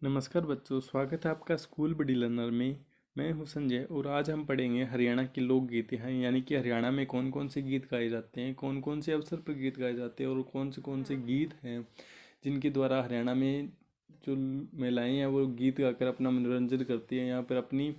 नमस्कार बच्चों, स्वागत है आपका स्कूल बडी लर्नर में। मैं हूं संजय और आज हम पढ़ेंगे हरियाणा के लोकगीत हैं, यानी कि हरियाणा में कौन कौन से गीत गाए जाते हैं, कौन कौन से अवसर पर गीत गाए जाते हैं और कौन से गीत हैं जिनके द्वारा हरियाणा में जो महिलाएं हैं वो गीत गाकर अपना मनोरंजन करती हैं, यहाँ पर अपनी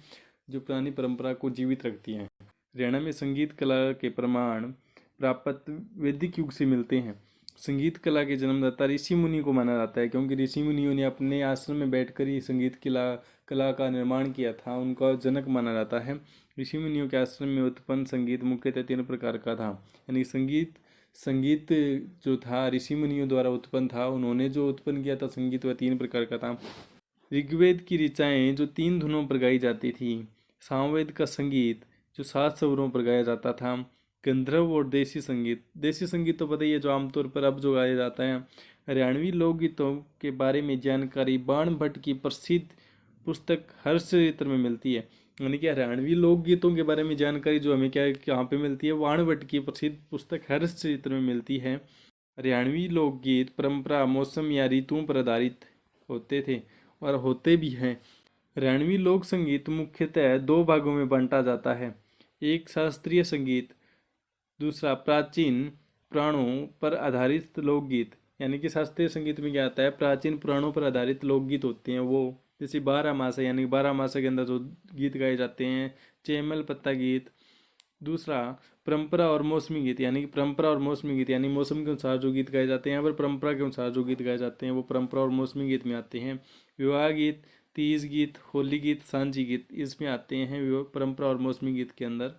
जो पुरानी परंपरा को जीवित रखती हैं। हरियाणा में संगीत कला के प्रमाण प्राप्त वैदिक युग से मिलते हैं। संगीत कला के जन्मदाता ऋषि मुनि को माना जाता है, क्योंकि ऋषि मुनियों ने अपने आश्रम में बैठकर ही संगीत कला का निर्माण किया था। उनका जनक माना जाता है। ऋषि मुनियों के आश्रम में उत्पन्न संगीत मुख्यतः 3 प्रकार का था, यानी संगीत संगीत जो था ऋषि मुनियों द्वारा उत्पन्न था। उन्होंने जो उत्पन्न किया था संगीत वह 3 प्रकार का था। ऋग्वेद की ऋचाएँ जो 3 धुनों पर गाई जाती थी। सामवेद का संगीत जो 7 स्वरों पर गाया जाता था। गंधर्व और देसी संगीत तो पता ही है, जो आमतौर पर अब जो गाया जाता है। हरियाणवी लोकगीतों के बारे में जानकारी बाण भट्ट की प्रसिद्ध पुस्तक हर्षचरित्र में मिलती है। यानी कि हरियाणवी लोकगीतों के बारे में जानकारी जो हमें क्या कहाँ पे मिलती है, बाण भट्ट की प्रसिद्ध पुस्तक हर्षचरित्र में मिलती है। हरियाणवी लोकगीत परंपरा, मौसम या ऋतुओं पर आधारित होते थे और होते भी हैं। हरियाणवी लोक संगीत मुख्यतः 2 भागों में बांटा जाता है। एक शास्त्रीय संगीत, दूसरा प्राचीन पुराणों पर आधारित लोकगीत। यानी कि शास्त्रीय संगीत में क्या आता है, प्राचीन पुराणों पर आधारित लोकगीत होते हैं वो, जैसे 12 मासा, यानी 12 मासा के अंदर जो गीत गाए जाते हैं, चेमल पत्ता गीत। दूसरा परंपरा और मौसमी गीत, यानी कि परंपरा और मौसमी गीत, यानी मौसम के अनुसार जो गीत गाए जाते हैं, यहाँ पर परंपरा के अनुसार जो गीत गाए जाते हैं वो परंपरा और मौसमी गीत में आते हैं। विवाह गीत, तीज गीत, होली गीत, सांझी गीत इसमें आते हैं परंपरा और मौसमी गीत के अंदर।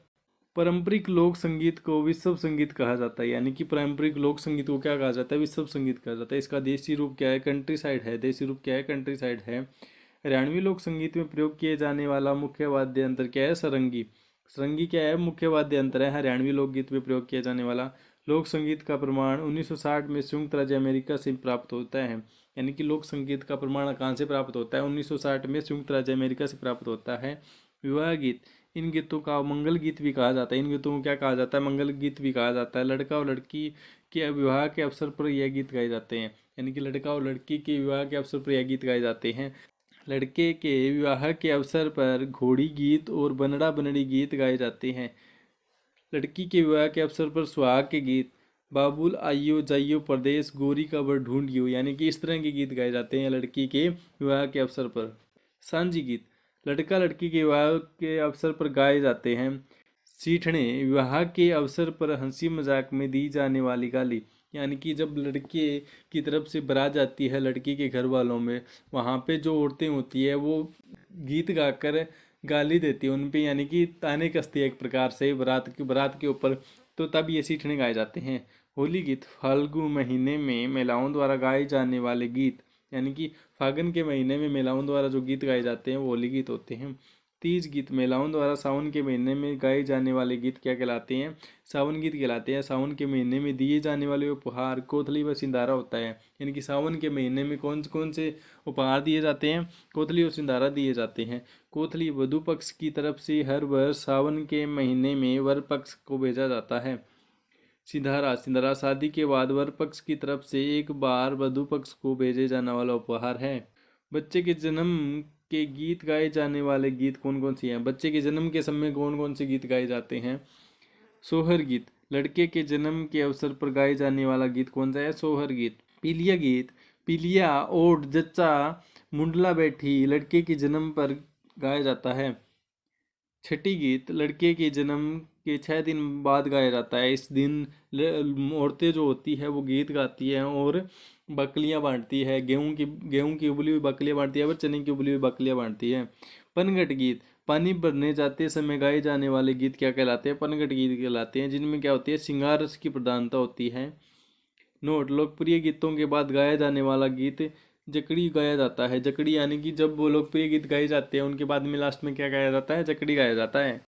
पारंपरिक लोक संगीत को विश्व संगीत कहा जाता है, यानी कि पारंपरिक लोक संगीत को क्या कहा जाता है, विश्व संगीत कहा जाता है। इसका देसी रूप क्या है, कंट्री साइड है। देसी रूप क्या है, कंट्री साइड है। हरियाणवी लोक संगीत में प्रयोग किए जाने वाला मुख्य वाद्य यंत्र क्या है, सरंगी। सरंगी क्या है, मुख्य वाद्य यंत्र है हरियाणवी लोकगीत में प्रयोग किया जाने वाला। लोक संगीत का प्रमाण 1960 में संयुक्त राज्य अमेरिका से प्राप्त होता है। यानी कि लोक संगीत का प्रमाण कहाँ से प्राप्त होता है, 1960 में संयुक्त राज्य अमेरिका से प्राप्त होता है। विवाह गीत, इन गीतों का मंगल गीत भी कहा जाता है। इन गीतों को क्या कहा जाता है, मंगल गीत भी कहा जाता है। लड़का और लड़की के विवाह के अवसर पर यह गीत गाए जाते हैं। यानी कि लड़का और लड़की के विवाह के अवसर पर यह गीत गाए जाते हैं। लड़के के विवाह के अवसर पर घोड़ी गीत और बनड़ा बनड़ी गीत गाए जाते हैं। लड़की के विवाह के अवसर पर सुहाग के गीत, बाबुल आइयो जाइयो परदेश, गोरी का बर ढूंढियो, यानी कि इस तरह के गीत गाए जाते हैं लड़की के विवाह के अवसर पर। सांझी गीत, लड़का लड़की के विवाह के अवसर पर गाए जाते हैं। सीठने, विवाह के अवसर पर हंसी मजाक में दी जाने वाली गाली। यानी कि जब लड़के की तरफ से बारात जाती है लड़की के घर वालों में, वहाँ पे जो औरतें होती है वो गीत गाकर गाली देती है उन पे, यानी कि ताने कसती है एक प्रकार से बारात के ऊपर। तो तब ये सीठने गाए जाते हैं। होली गीत, फाल्गुन महीने में महिलाओं द्वारा गाए जाने वाले गीत। यानी कि फागुन के महीने में महिलाओं द्वारा जो गीत गाए जाते हैं वो होली गीत होते हैं। तीज गीत, महिलाओं द्वारा सावन के महीने में गाए जाने वाले गीत क्या कहलाते हैं, सावन गीत कहलाते हैं। सावन के महीने में दिए जाने वाले उपहार कोथली व सिंधारा होता है। यानी कि सावन के महीने में कौन कौन से उपहार दिए जाते हैं, कोथली और सिंधारा दिए जाते हैं। कोथली वधु पक्ष की तरफ से हर वर्ष सावन के महीने में वर पक्ष को भेजा जाता है। सिंधारा, सिंधारा शादी के बाद वर पक्ष की तरफ से एक बार वधु पक्ष को भेजे जाने वाला उपहार है। बच्चे के जन्म के गीत गाए जाने वाले गीत कौन कौन से हैं, बच्चे के जन्म के समय कौन कौन से गीत गाए जाते हैं। सोहर गीत, लड़के के जन्म के अवसर पर गाए जाने वाला गीत कौन सा है, सोहर गीत। पीलिया गीत, पीलिया ओट जच्चा मुंडला बैठी, लड़के के जन्म पर गाया जाता है। छठी गीत, लड़के के जन्म के 6 दिन बाद गाया जाता है। इस दिन औरतें जो होती है वो गीत गाती हैं और बकलियां बांटती है। गेहूं की उबली हुई बकलियां बांटती है और चने की उबली हुई बकलियां बांटती है। पनघट गीत, पानी भरने जाते समय गाए जाने वाले गीत क्या कहलाते हैं, पनघट गीत कहलाते हैं, जिनमें क्या होती है, श्रृंगार रस की प्रधानता होती है। नोट, लोकप्रिय गीतों के बाद गाया जाने वाला गीत जकड़ी गाया जाता है। जकड़ी यानी कि जब वो लोकप्रिय गीत गाए जाते हैं उनके बाद में लास्ट में क्या गाया जाता है, जकड़ी गाया जाता है।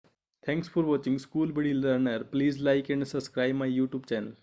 थैंक्स फॉर वॉचिंग स्कूल बड़ी learner. Please like and subscribe my YouTube channel.